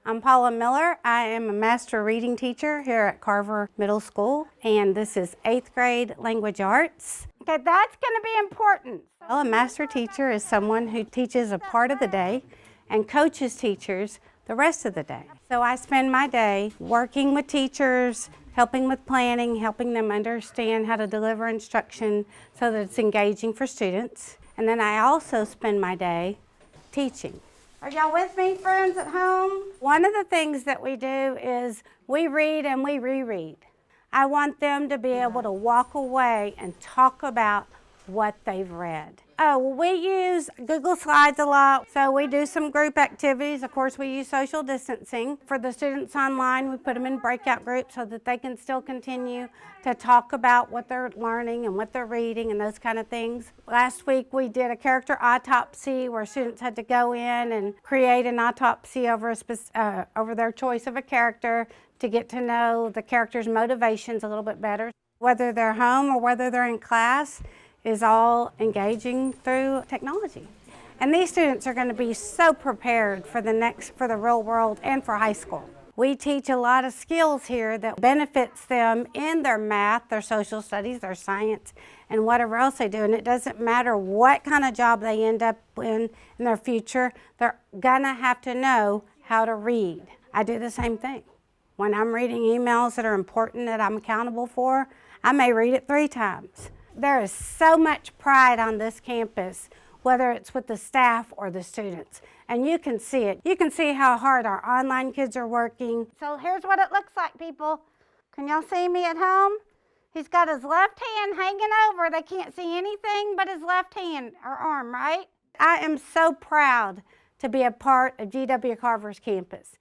I'm Paula Miller. I am a master reading teacher here at Carver Middle School, and this is 8th grade language arts. Okay, that's going to be important. Well, a master teacher is someone who teaches a part of the day and coaches teachers the rest of the day. So I spend my day working with teachers, helping with planning, helping them understand how to deliver instruction so that it's engaging for students. And then I also spend my day teaching. Are y'all with me, friends at home? One of the things that we do is we read and we reread. I want them to be able to walk away and talk about what they've read. Oh, we use Google Slides a lot, so we do some group activities. Of course, we use social distancing. For the students online, we put them in breakout groups so that they can still continue to talk about what they're learning and what they're reading and those kind of things. Last week, we did a character autopsy where students had to go in and create an autopsy over their choice of a character to get to know the character's motivations a little bit better. Whether they're home or whether they're in class, is all engaging through technology. And these students are going to be so prepared for the real world and for high school. We teach a lot of skills here that benefits them in their math, their social studies, their science, and whatever else they do. And it doesn't matter what kind of job they end up in their future, they're gonna have to know how to read. I do the same thing. When I'm reading emails that are important that I'm accountable for, I may read it 3 times. There is so much pride on this campus, whether it's with the staff or the students, and you can see it. You can see how hard our online kids are working. So here's what it looks like, people. Can y'all see me at home? He's got his left hand hanging over. They can't see anything but his left hand or arm, right? I am so proud to be a part of GW Carver's campus.